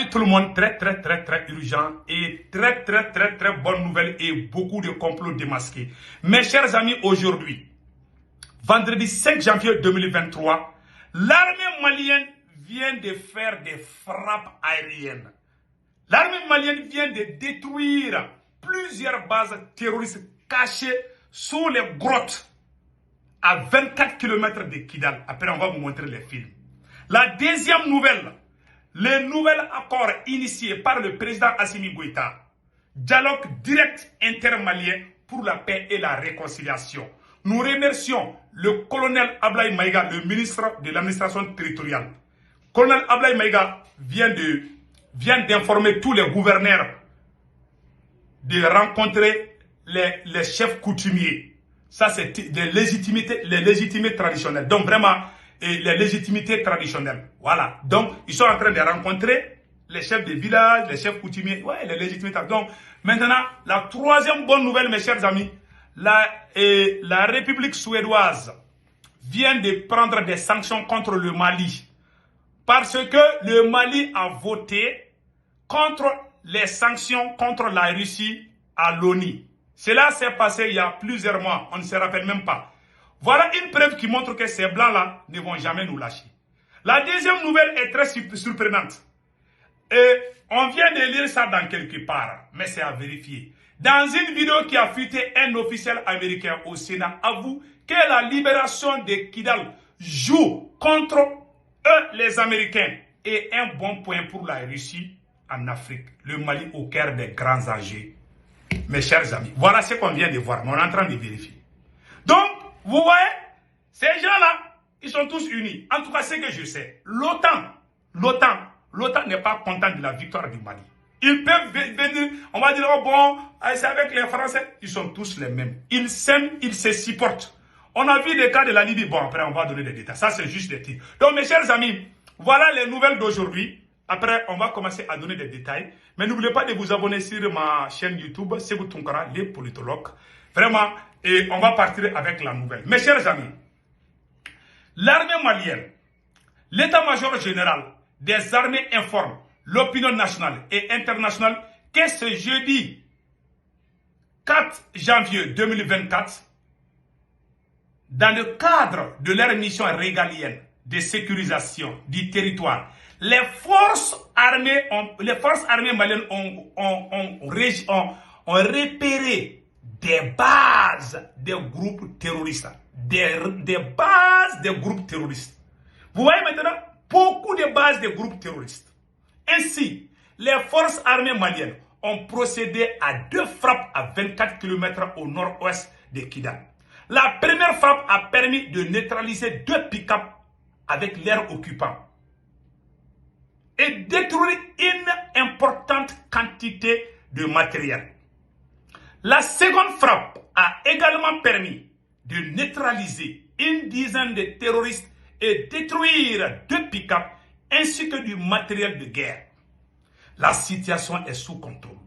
Salut tout le monde, très urgent et très bonne nouvelle et beaucoup de complots démasqués. Mes chers amis, aujourd'hui, vendredi 5 janvier 2023, l'armée malienne vient de faire des frappes aériennes. L'armée malienne vient de détruire plusieurs bases terroristes cachées sous les grottes à 24 km de Kidal. Après, on va vous montrer les films. La deuxième nouvelle, le nouvel accord initié par le président Assimi Goïta, dialogue direct intermalien pour la paix et la réconciliation. Nous remercions le colonel Ablaye Maïga, le ministre de l'administration territoriale. Colonel Ablaye Maïga vient d'informer tous les gouverneurs de rencontrer les chefs coutumiers. Ça, c'est les légitimités traditionnelles. Donc, vraiment, les légitimités traditionnelles. Voilà. Donc, ils sont en train de rencontrer les chefs de village, les chefs coutumiers. Ouais, les légitimités. Donc, maintenant, la troisième bonne nouvelle, mes chers amis, la République suédoise vient de prendre des sanctions contre le Mali. Parce que le Mali a voté contre les sanctions contre la Russie à l'ONU. Cela s'est passé il y a plusieurs mois. On ne se rappelle même pas. Voilà une preuve qui montre que ces blancs-là ne vont jamais nous lâcher. La deuxième nouvelle est très surprenante. Et on vient de lire ça dans quelque part, mais c'est à vérifier. Dans une vidéo qui a fuité, un officiel américain au Sénat avoue que la libération de Kidal joue contre eux, les Américains, et un bon point pour la Russie en Afrique. Le Mali au cœur des grands enjeux. Mes chers amis, voilà ce qu'on vient de voir, mais on est en train de vérifier. Donc, vous voyez, ces gens-là, ils sont tous unis. En tout cas, c'est que je sais. L'OTAN n'est pas content de la victoire du Mali. Ils peuvent venir, on va dire, oh bon, c'est avec les Français. Ils sont tous les mêmes. Ils s'aiment, ils se supportent. On a vu des cas de la Libye. Bon, après, on va donner des détails. Ça, c'est juste des titres. Donc, mes chers amis, voilà les nouvelles d'aujourd'hui. Après, on va commencer à donner des détails. Mais n'oubliez pas de vous abonner sur ma chaîne YouTube, Ségou Tunkara, les politologues. Vraiment, et on va partir avec la nouvelle. Mes chers amis, l'armée malienne, l'état-major général des armées informe l'opinion nationale et internationale que ce jeudi 4 janvier 2024, dans le cadre de leur mission régalienne de sécurisation du territoire, les forces armées maliennes ont repéré des bases des groupes terroristes. Des bases des groupes terroristes. Vous voyez maintenant, beaucoup de bases des groupes terroristes. Ainsi, les forces armées maliennes ont procédé à 2 frappes à 24 km au nord-ouest de Kidal. La première frappe a permis de neutraliser 2 pick-up avec leurs occupants et détruire une importante quantité de matériel. La seconde frappe a également permis de neutraliser une dizaine de terroristes et détruire 2 pick-up ainsi que du matériel de guerre. La situation est sous contrôle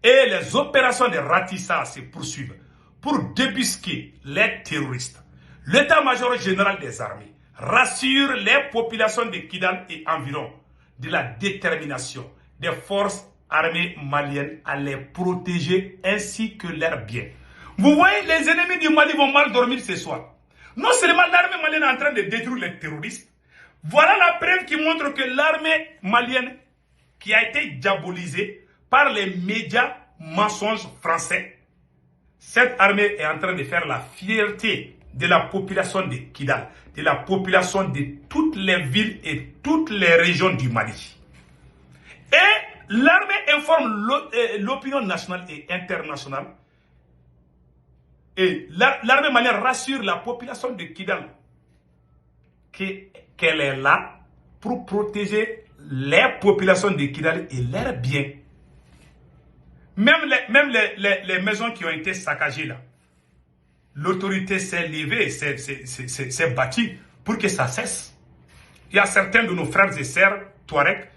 et les opérations de ratissage se poursuivent pour débusquer les terroristes. L'état-major général des armées rassure les populations de Kidal et environ de la détermination des forces armées maliennes à les protéger ainsi que leurs biens. Vous voyez, les ennemis du Mali vont mal dormir ce soir. Non seulement l'armée malienne est en train de détruire les terroristes, voilà la preuve qui montre que l'armée malienne, qui a été diabolisée par les médias mensonges français, cette armée est en train de faire la fierté de la population de Kidal, de la population de toutes les villes et toutes les régions du Mali. Et l'armée informe l'opinion nationale et internationale. Et l'armée malienne rassure la population de Kidal qu'elle est là pour protéger les populations de Kidal et leurs biens. Même les maisons qui ont été saccagées là, l'autorité s'est levée, s'est battue pour que ça cesse. Il y a certains de nos frères et sœurs Touareg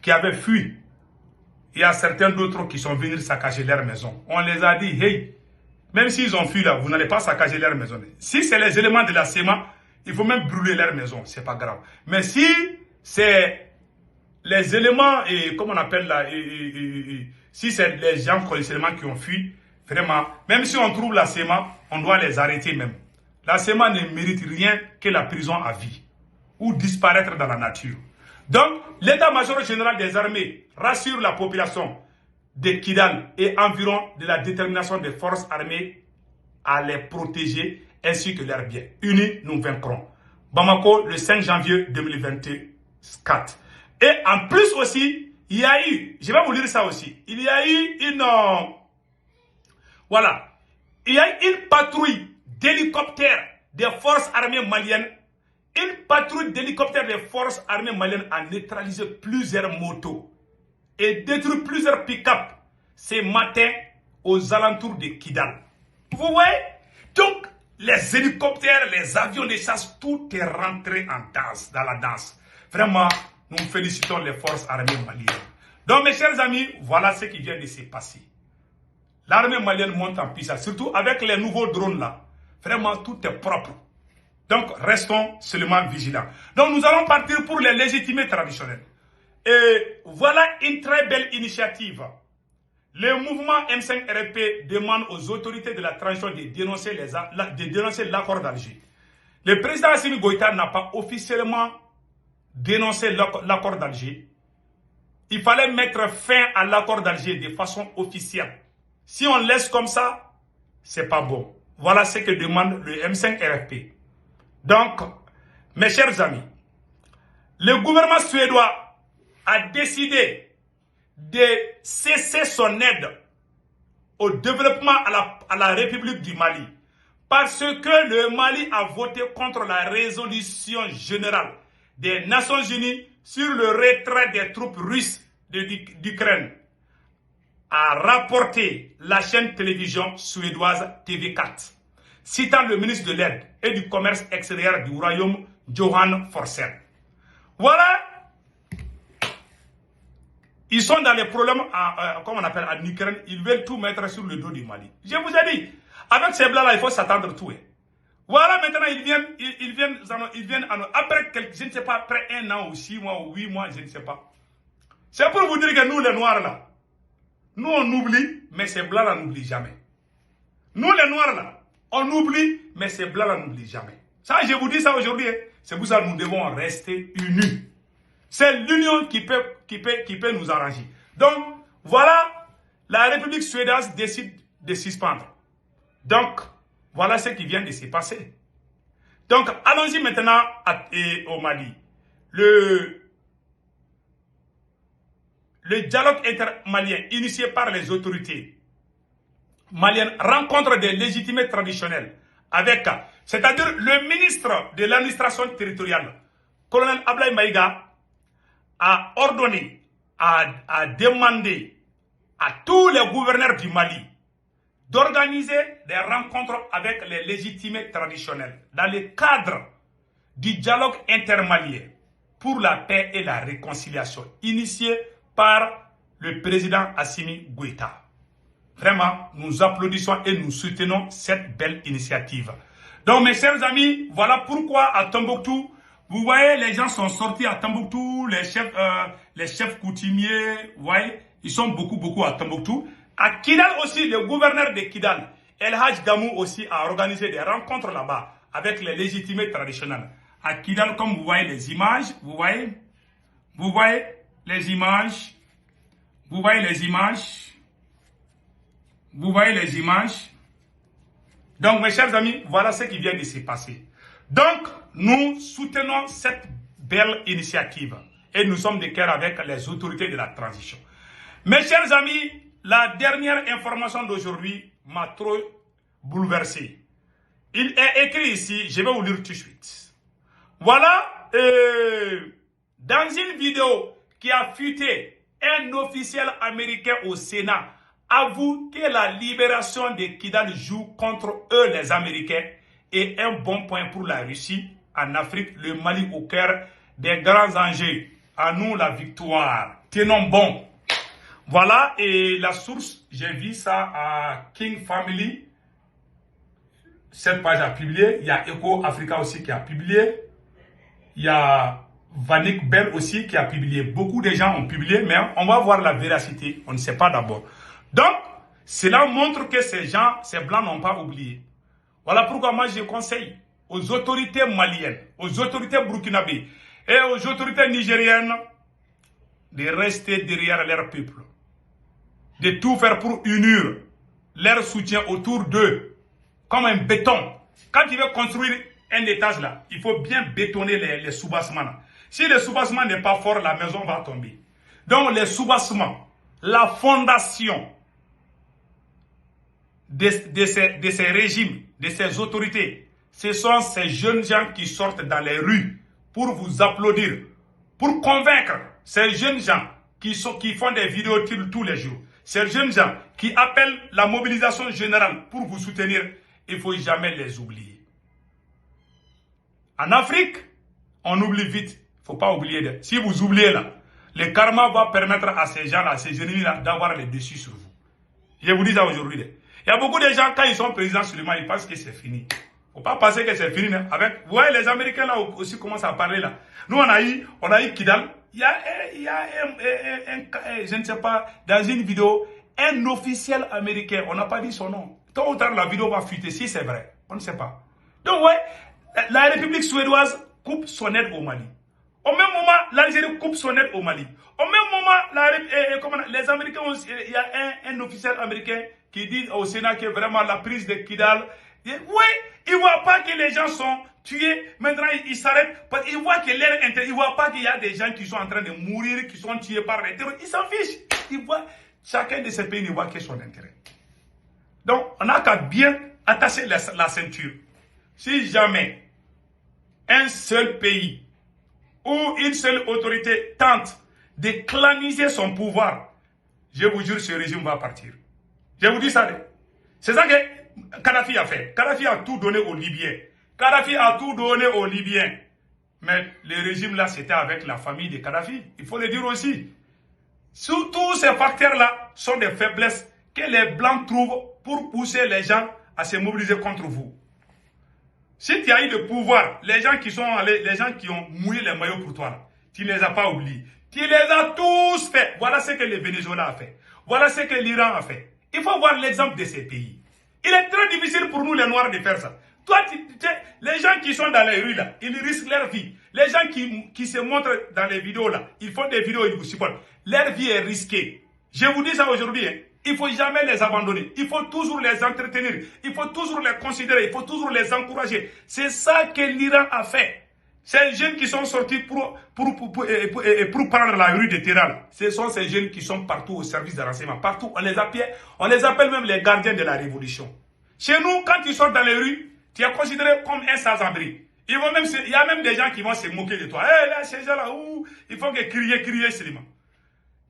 qui avaient fui. Il y a certains d'autres qui sont venus saccager leurs maisons. On les a dit, hey, même s'ils ont fui là, vous n'allez pas saccager leur maison. Si c'est les éléments de la SEMA, il faut même brûler leur maison, c'est pas grave. Mais si c'est les éléments, comme on appelle là, si c'est les gens seulement qui ont fui, vraiment, même si on trouve la SEMA, on doit les arrêter même. La SEMA ne mérite rien que la prison à vie ou disparaître dans la nature. Donc, l'état-major général des armées rassure la population de Kidal et environ de la détermination des forces armées à les protéger ainsi que leurs biens. Unis, nous vaincrons. Bamako, le 5 janvier 2024. Et en plus aussi, il y a eu, je vais vous lire ça aussi, il y a eu une, voilà, il y a eu une patrouille d'hélicoptères des forces armées maliennes. Une patrouille d'hélicoptères des forces armées maliennes a neutralisé plusieurs motos et détruit plusieurs pick-up ce matin aux alentours de Kidal. Vous voyez? Donc, les hélicoptères, les avions de chasse, tout est rentré en danse, dans la danse. Vraiment, nous félicitons les forces armées maliennes. Donc, mes chers amis, voilà ce qui vient de se passer. L'armée malienne monte en puissance, surtout avec les nouveaux drones là. Vraiment, tout est propre. Donc, restons seulement vigilants. Donc, nous allons partir pour les légitimés traditionnels. Et voilà une très belle initiative. Le mouvement M5RP demande aux autorités de la transition de dénoncer l'accord d'Alger. Le président Assimi Goïta n'a pas officiellement dénoncé l'accord d'Alger. Il fallait mettre fin à l'accord d'Alger de façon officielle. Si on laisse comme ça, c'est pas bon. Voilà ce que demande le M5RP. Donc, mes chers amis, le gouvernement suédois a décidé de cesser son aide au développement à la République du Mali parce que le Mali a voté contre la résolution générale des Nations Unies sur le retrait des troupes russes d'Ukraine, a rapporté la chaîne télévision suédoise TV4, citant le ministre de l'Aide et du Commerce extérieur du Royaume, Johan Forssell. Voilà. Ils sont dans les problèmes, comme on appelle en Ukraine, ils veulent tout mettre sur le dos du Mali. Je vous ai dit, avec ces blancs-là, il faut s'attendre tout. Voilà, maintenant, ils viennent après, je ne sais pas, après 1 an ou 6 mois ou 8 mois, je ne sais pas. C'est pour vous dire que nous, les Noirs, là, nous, on oublie, mais ces blancs-là n'oublient jamais. Nous, les Noirs, là, on oublie, mais ces blancs-là n'oublient jamais. Ça, je vous dis ça aujourd'hui. C'est pour ça que nous devons rester unis. C'est l'union qui peut nous arranger. Donc, voilà, la République suédoise décide de suspendre. Donc, voilà ce qui vient de se passer. Donc, allons-y maintenant au Mali. Le dialogue intermalien initié par les autorités maliennes rencontre des légitimés traditionnels avec, c'est-à-dire le ministre de l'administration territoriale, colonel Ablaye Maïga, a ordonné, a demandé à tous les gouverneurs du Mali d'organiser des rencontres avec les légitimés traditionnels dans le cadre du dialogue intermalien pour la paix et la réconciliation initié par le président Assimi Goïta. Vraiment, nous applaudissons et nous soutenons cette belle initiative. Donc, mes chers amis, voilà pourquoi à Tombouctou, vous voyez, les gens sont sortis à Tombouctou, les chefs coutumiers, vous voyez, ils sont beaucoup à Tombouctou. À Kidal aussi, le gouverneur de Kidal, El Hadj Gamou aussi, a organisé des rencontres là-bas avec les légitimés traditionnels. À Kidal, comme vous voyez les images, vous voyez les images, vous voyez les images. Donc, mes chers amis, voilà ce qui vient de se passer. Donc, nous soutenons cette belle initiative et nous sommes de cœur avec les autorités de la transition. Mes chers amis, la dernière information d'aujourd'hui m'a trop bouleversé. Il est écrit ici, je vais vous lire tout de suite. Voilà, dans une vidéo qui a fuité, un officiel américain au Sénat avoue que la libération de Kidal joue contre eux, les Américains, est un bon point pour la Russie en Afrique, le Mali au cœur des grands enjeux. À nous la victoire. Tenons bon. Voilà, et la source, j'ai vu ça à King Family. Cette page a publié. Il y a Echo Africa aussi qui a publié. Il y a, Vanik Bell aussi qui a publié. Beaucoup de gens ont publié, mais on va voir la véracité. On ne sait pas d'abord. Donc, cela montre que ces gens, ces blancs n'ont pas oublié. Voilà pourquoi moi je conseille aux autorités maliennes, aux autorités burkinabées et aux autorités nigériennes de rester derrière leur peuple. De tout faire pour unir leur soutien autour d'eux, comme un béton. Quand il veut construire un étage là, il faut bien bétonner les soubassements. Si le soubassement n'est pas fort, la maison va tomber. Donc les soubassements, la fondation de ces régimes, de ces autorités, ce sont ces jeunes gens qui sortent dans les rues pour vous applaudir, pour convaincre ces jeunes gens qui font des vidéos tous les jours. Ces jeunes gens qui appellent la mobilisation générale pour vous soutenir, il ne faut jamais les oublier. En Afrique, on oublie vite. Il ne faut pas oublier. Si vous oubliez là, le karma va permettre à ces gens-là, à ces ennemis-là, d'avoir le dessus sur vous. Je vous dis ça aujourd'hui. Il y a beaucoup de gens, quand ils sont présidents seulement, ils pensent que c'est fini. Il ne faut pas penser que c'est fini. Vous voyez, les Américains là aussi commencent à parler là. Nous, on a eu Kidal. Il y a je ne sais pas, dans une vidéo, un officiel américain, on n'a pas dit son nom. Tôt ou tard, la vidéo va fuiter, si c'est vrai. On ne sait pas. Donc, ouais, la République suédoise coupe son aide au Mali. Au même moment, l'Algérie coupe son aide au Mali. Au même moment, les Américains, il y a un officiel américain qui dit au Sénat que vraiment la prise de Kidal, oui, il ne voit pas que les gens sont tués. Maintenant, il s'arrête parce qu'il voit que l'air intérieur, il ne voit pas qu'il y a des gens qui sont en train de mourir, qui sont tués par les terroristes. Il s'en fiche. Il voit, chacun de ces pays ne voit que son intérêt. Donc, on n'a qu'à bien attacher la ceinture. Si jamais un seul pays ou une seule autorité tente de claniser son pouvoir, je vous jure, ce régime va partir. Je vous dis ça. C'est ça que Kadhafi a fait. Kadhafi a tout donné aux Libyens. Kadhafi a tout donné aux Libyens. Mais le régime là, c'était avec la famille de Kadhafi. Il faut le dire aussi. Tous ces facteurs-là sont des faiblesses que les Blancs trouvent pour pousser les gens à se mobiliser contre vous. Si tu as eu le pouvoir, les gens qui ont mouillé les maillots pour toi, là, tu ne les as pas oubliés. Tu les as tous faits. Voilà ce que le Venezuela a fait. Voilà ce que l'Iran a fait. Il faut voir l'exemple de ces pays. Il est très difficile pour nous les Noirs de faire ça. Toi, les gens qui sont dans les rues là, ils risquent leur vie. Les gens qui se montrent dans les vidéos là, ils font des vidéos, ils vous supportent. Leur vie est risquée. Je vous dis ça aujourd'hui. Il ne faut jamais les abandonner. Il faut toujours les entretenir. Il faut toujours les considérer. Il faut toujours les encourager. C'est ça que l'Iran a fait. Ces jeunes qui sont sortis pour prendre la rue de Téhéran, ce sont ces jeunes qui sont partout au service de renseignement. Partout, on les appelle même les gardiens de la révolution. Chez nous, quand tu sors dans les rues, tu es considéré comme un sans-abri. Il y a même des gens qui vont se moquer de toi. Hé, là, ces gens-là, il faut que crier seulement.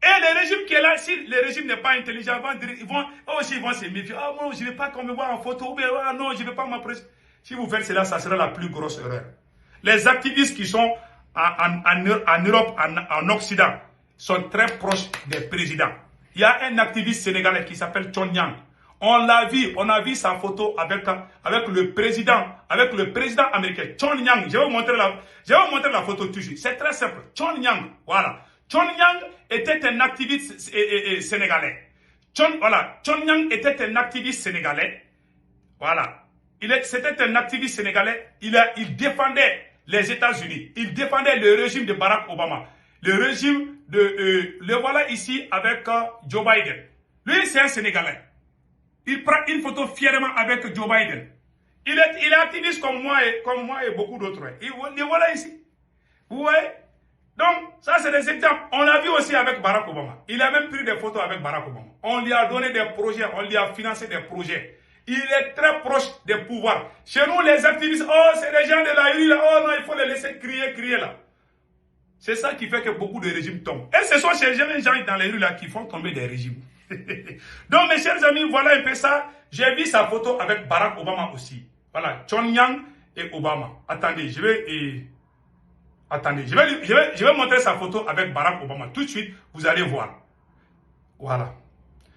Et le régime qui est là, si le régime n'est pas intelligent, ils vont se méfier. Ah non, je ne vais pas qu'on me voit en photo. Ah non, je ne vais pas m'approcher. Si vous faites cela, ça sera la plus grosse erreur. Les activistes qui sont en Europe, en Occident, sont très proches des présidents. Il y a un activiste sénégalais qui s'appelle Chon Yang. On a vu sa photo avec le président américain, Chon Yang. Je vais vous montrer la photo tout de suite. C'est très simple. Chon Yang, voilà. Chon Yang était un activiste sénégalais. Chon Yang était un activiste sénégalais. Voilà. C'était un activiste sénégalais. Il défendait les États-Unis. Il défendait le régime de Barack Obama. Le régime le voilà ici avec Joe Biden. Lui, c'est un Sénégalais. Il prend une photo fièrement avec Joe Biden. Il est activiste comme moi et beaucoup d'autres. Le voilà ici. Vous voyez? Donc, ça c'est des exemples. On l'a vu aussi avec Barack Obama. Il a même pris des photos avec Barack Obama. On lui a donné des projets, on lui a financé des projets. Il est très proche des pouvoirs. Chez nous, les activistes, c'est les gens de la rue, là. Oh non, il faut les laisser crier là. C'est ça qui fait que beaucoup de régimes tombent. Et ce sont ces jeunes gens dans les rues là qui font tomber des régimes. Donc, mes chers amis, voilà un peu ça. J'ai vu sa photo avec Barack Obama aussi. Voilà, Chon Yang et Obama. Attendez, je vais montrer sa photo avec Barack Obama. Tout de suite, vous allez voir. Voilà.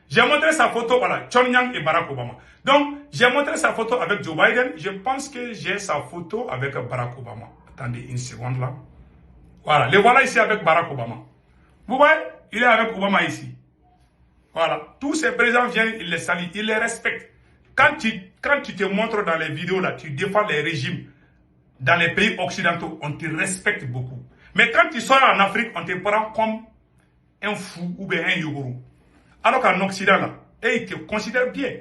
J'ai montré sa photo, voilà, Chon Yang et Barack Obama. Donc, j'ai montré sa photo avec Joe Biden. Je pense que j'ai sa photo avec Barack Obama. Attendez une seconde là. Voilà, les voilà ici avec Barack Obama. Vous voyez, il est avec Obama ici. Voilà, tous ces présidents viennent, ils les saluent, ils les respectent. Quand tu te montres dans les vidéos, là, tu défends les régimes dans les pays occidentaux, on te respecte beaucoup. Mais quand tu sors en Afrique, on te prend comme un fou ou bien un yogourou. Alors qu'en Occident, là, ils te considèrent bien.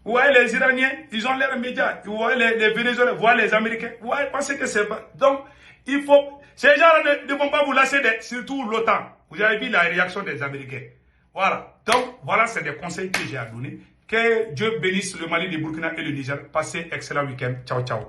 Vous voyez les Iraniens, ils ont leurs médias. Vous voyez les Vénézuéliens, vous voyez les Américains. Vous voyez, pensez que c'est pas. Donc, il faut. Ces gens-là ne vont pas vous lasser, surtout l'OTAN. Vous avez vu la réaction des Américains. Voilà. Donc, voilà, c'est des conseils que j'ai à donner. Que Dieu bénisse le Mali, le Burkina et le Niger. Passez excellent week-end. Ciao, ciao.